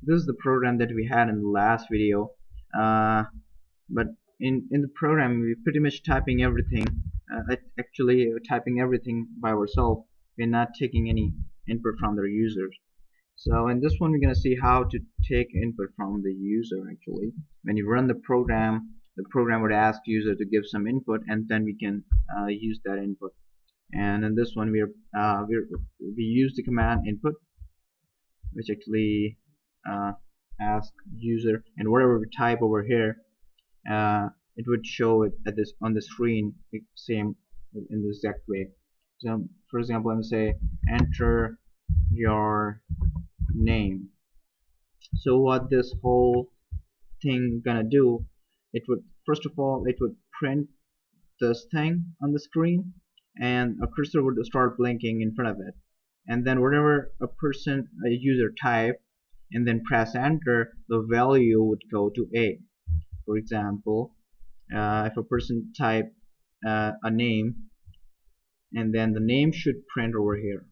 This is the program that we had in the last video, but in the program we pretty much typing everything, actually typing everything by ourselves. We're not taking any input from the users. So in this one we're gonna see how to take input from the user. Actually, when you run the program would ask user to give some input, and then we can use that input. And in this one we use the command input, which actually uh, ask user, and whatever we type over here, it would show it at this on the screen, same in the exact way. So for example, I'm say enter your name. So what this whole thing gonna do, it would first of all it would print this thing on the screen, and a cursor would start blinking in front of it, and then whenever a user type and then press enter, the value would go to A. For example, if a person type a name, and then the name should print over here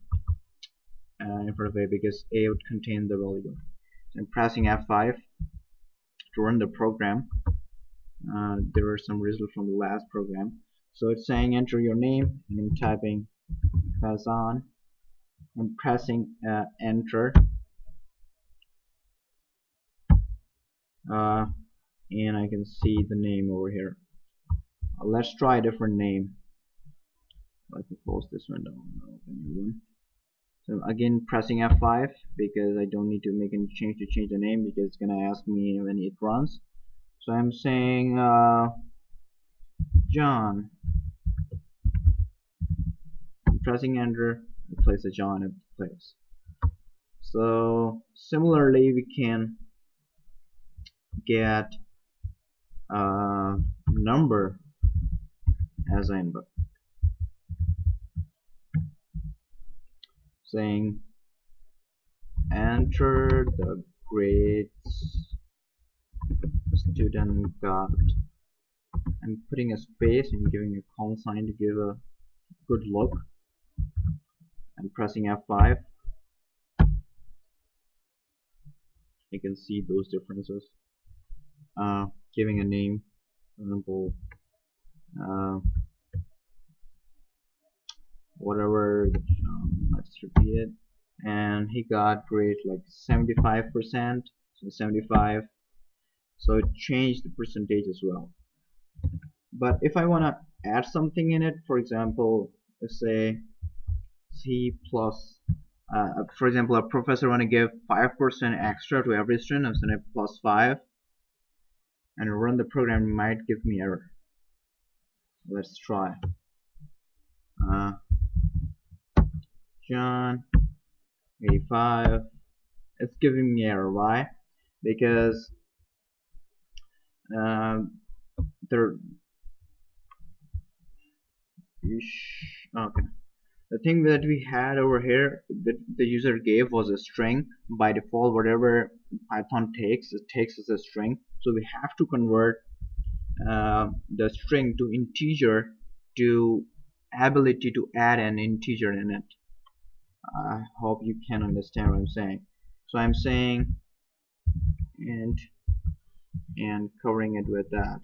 in front of A, because A would contain the value. So I'm pressing F5 to run the program. There are some results from the last program. So it's saying enter your name, and I'm typing Kazan. I'm pressing enter, and I can see the name over here. Let's try a different name. Let me close this window and open a new one. So again pressing F5, because I don't need to make any change to change the name, because it's gonna ask me when it runs. So I'm saying John. I'm pressing enter, replace the John at the place. So similarly we can get a number as input, saying enter the grades the student got, and putting a space and giving a call sign to give a good look, and pressing F5. You can see those differences. Giving a name, for example, whatever, let's repeat it, and he got grade like 75%, so 75. So it changed the percentage as well. But if I want to add something in it, for example, let's say C plus, for example, a professor want to give 5% extra to every student, I'm saying plus 5, and run the program, it might give me error. Let's try. John 85. It's giving me error. Why? Because there. Okay. The thing that we had over here that the user gave was a string. By default, whatever Python takes, it takes as a string. So we have to convert the string to integer, to ability to add an integer in it. I hope you can understand what I'm saying. So I'm saying int and covering it with that.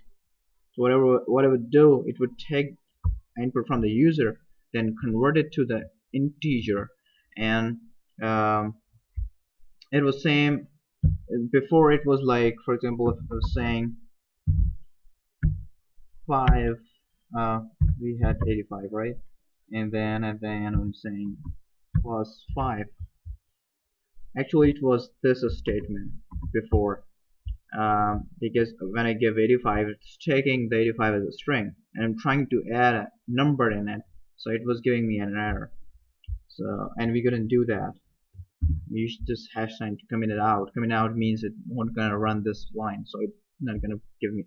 So what it would do, it would take input from the user, then convert it to the integer, and it was same before. It was like, for example, if I was saying 5, we had 85, right? And then I'm saying plus 5. Actually it was this statement before, because when I give 85, it's taking the 85 as a string, and I'm trying to add a number in it, so it was giving me an error. So, and we couldn't do that. We use this hash sign to comment it out. Comment out means it won't gonna run this line, so it's not gonna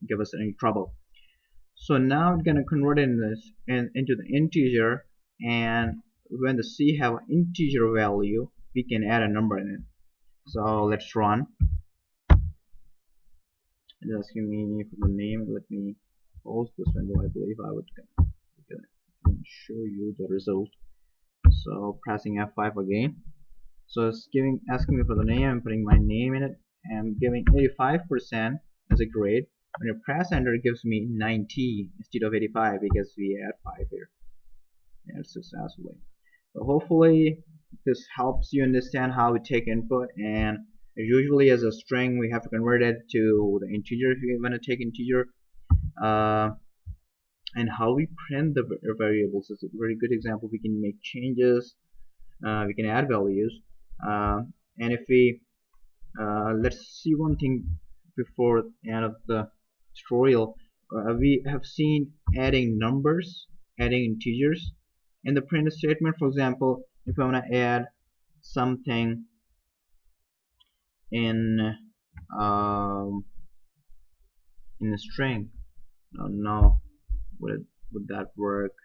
give us any trouble. So now it's gonna convert into the integer, and when the C have an integer value, we can add a number in it. So let's run. It's asking me for the name. Let me close this window. I believe I can show you the result. So pressing F5 again. So it's asking me for the name. I'm putting my name in it. am giving 85% as a grade. When I press enter, it gives me 90 instead of 85 because we add 5 here. And successfully. So hopefully this helps you understand how we take input, and usually as a string we have to convert it to the integer if you want to take integer, and how we print the variables is a very good example. We can make changes, we can add values, and if we let's see one thing before the end of the tutorial. We have seen adding numbers, adding integers in the print statement. For example, if I want to add something in a string, no, would that work?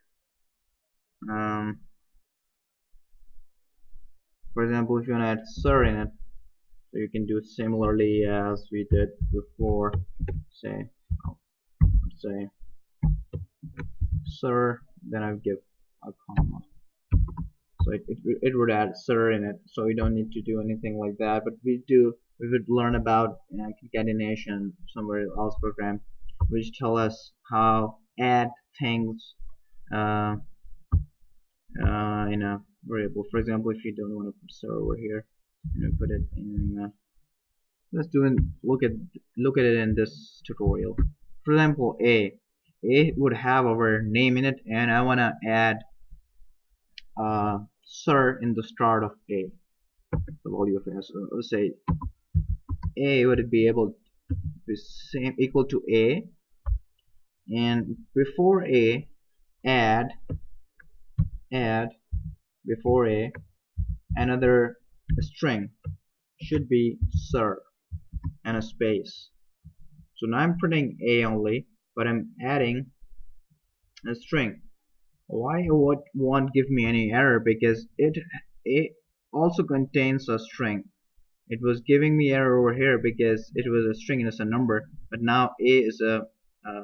For example, if you want to add sir in it, so you can do it similarly as we did before. Say, let's say sir, then I give a comma. So it would add sir in it, so we don't need to do anything like that. But we would learn about concatenation somewhere else program, which tell us how add things uh, in a variable. For example, if you don't want to put sir over here, put it in. Let's look at it in this tutorial. For example, A would have our name in it, and I want to add sir in the start of A, the value of A. So let's say A would be able to be equal to A, and before A, add before A another string should be sir and a space. So now I'm printing A only, but I'm adding a string. Why won't give me any error? Because it also contains a string. It was giving me error over here because it was a string and it's a number, but now A is a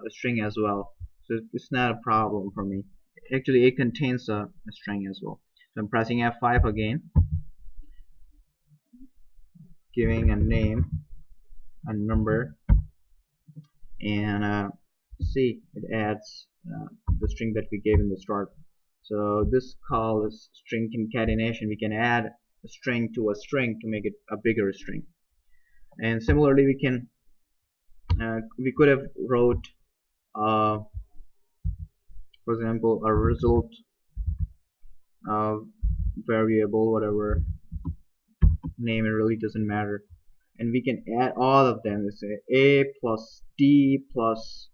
string as well, so it's not a problem for me. Actually, it contains a string as well. So I'm pressing F5 again, giving a name, a number, and see, it adds the string that we gave in the start. So this call is string concatenation. We can add a string to a string to make it a bigger string. And similarly, we could have wrote for example a result variable, whatever name, it really doesn't matter, and we can add all of them. Let's say A plus D plus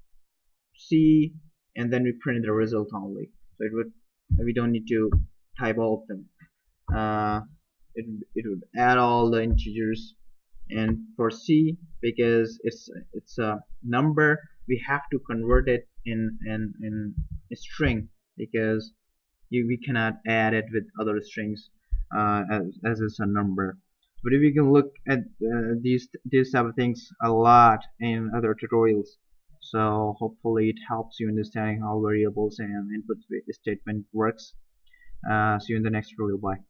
C, and then we print the result only. So we don't need to type all of them. It would add all the integers, and for C, because it's a number, we have to convert it in a string, because we cannot add it with other strings as it's a number. But if you can look at these type of things a lot in other tutorials, so hopefully it helps you understanding how variables and input statement works. See you in the next tutorial. Bye.